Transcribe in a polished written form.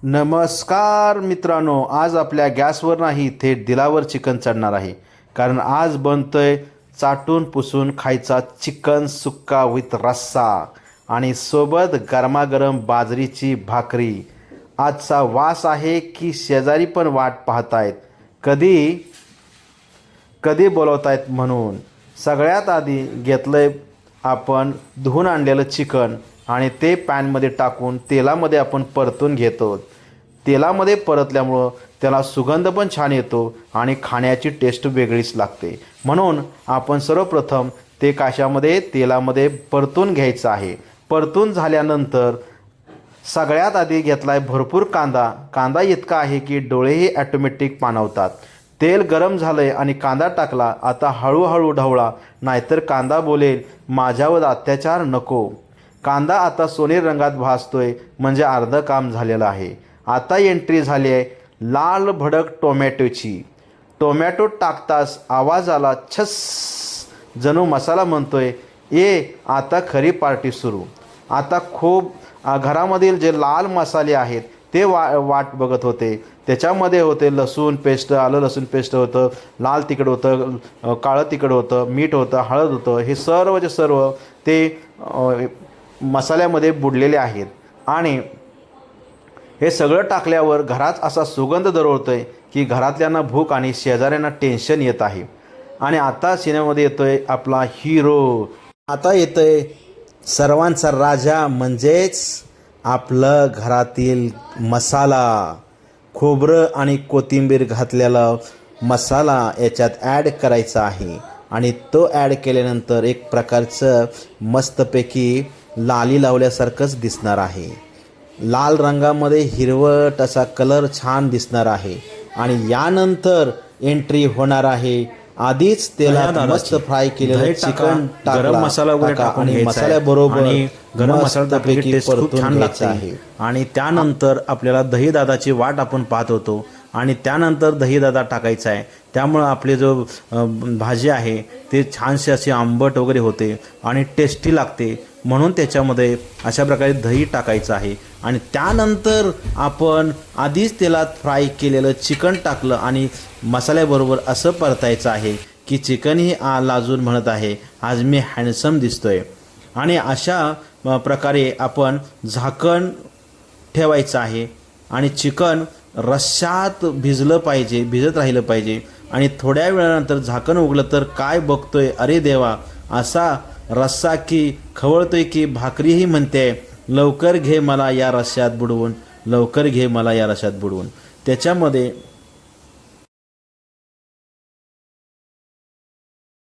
नमस्कार मित्रांनो, आज आपल्या गॅसवर नाही थेट दिलावर चिकन चढणार आहे. कारण आज बनतोय चाटून पुसून खायचा चिकन सुक्का विथ रस्सा आणि सोबत गरमागरम बाजरीची भाकरी. आजचा वास आहे की शेजारी पण वाट पाहतायत कधी कधी बोलवतायत म्हणून. सगळ्यात आधी घेतलंय आपण धुवून आणलेलं चिकन आणि ते पॅनमध्ये टाकून तेलामध्ये आपण परतून घेतो. तेलामध्ये परतल्यामुळं त्याला सुगंध पण छान येतो आणि खाण्याची टेस्ट वेगळीच लागते. म्हणून आपण सर्वप्रथम ते काशामध्ये तेलामध्ये परतून घ्यायचं आहे. परतून झाल्यानंतर सगळ्यात आधी घेतला आहे भरपूर कांदा इतका आहे की डोळेही ॲटोमॅटिक पाणावतात. तेल गरम झालं आहे आणि कांदा टाकला. आता हळूहळू ढवळा, नाहीतर कांदा बोलेल माझ्यावर अत्याचार नको. कांदा आता सोनेरी रंगात भासतोय म्हणजे अर्धं काम झालेलं आहे. आता एंट्री झाली आहे लाल भडक टोमॅटोची. टोमॅटो टाकताच आवाज आला छस, जणू मसाला म्हणतोय आता खरी पार्टी सुरू. आता खूप घरामधील जे लाल मसाले आहेत ते वाट बघत होते. त्याच्यामध्ये होते लसूण पेस्ट, आलं लसूण पेस्ट होतं, लाल तिखट होतं, काळं तिखट होतं, मीठ होतं, हळद होतं. हे सर्वचे सर्व ते मसाल्यामध्ये बुडलेले आहेत. आणि हे सगळं टाकल्यावर घरात असा सुगंध दरवळतोय की घरातल्यांना भूक आणि शेजाऱ्यांना टेन्शन येत आहे. आणि आता सिनेमामध्ये येतोय आपला हिरो. आता येतोय सर्वांचा राजा म्हणजेच आपलं घरातील मसाला. खोबरं आणि कोथिंबीर घातलेला मसाला याच्यात ॲड करायचा आहे. आणि तो ॲड केल्यानंतर एक प्रकारचं मस्तपैकी लाली लावल्यासारखंच दिसणार आहे. लाल रंगामध्ये हिरवट असा कलर छान दिसणार आहे. आणि यानंतर एंट्री होणार आहे आधीच तेलात मस्त फ्राय केलेलं चिकन, गरम मसाला वगैरे टाकून आणि मसाल्याबरोबर गरम मसाला टाकल्याची खूप छान लागते आहे. आणि त्यानंतर आपल्याला दही दादाची वाट आपण पाहत होतो आणि त्यानंतर दही दादा टाकायचा आहे. त्यामुळं आपले जो भाजी आहे ते छानसे असे आंबट वगैरे होते आणि टेस्टी लागते. म्हणून त्याच्यामध्ये अशा प्रकारे दही टाकायचं आहे. आणि त्यानंतर आपण आधीच तेलात फ्राय केलेलं चिकन टाकलं आणि मसाल्याबरोबर असं परतायचं आहे की चिकनही लाजून म्हणत आहे आज मी हँडसम दिसतोय. आणि अशा प्रकारे आपण झाकण ठेवायचं आहे आणि चिकन रश्श्यात भिजत राहिलं पाहिजे. आणि थोड्या वेळानंतर झाकण उघडलं तर काय बघतोय, अरे देवा, असा रस्सा की खवळतोय की भाकरीही म्हणते लवकर घे मला या रश्श्यात बुडवून, लवकर घे मला या रश्श्यात बुडवून. त्याच्यामध्ये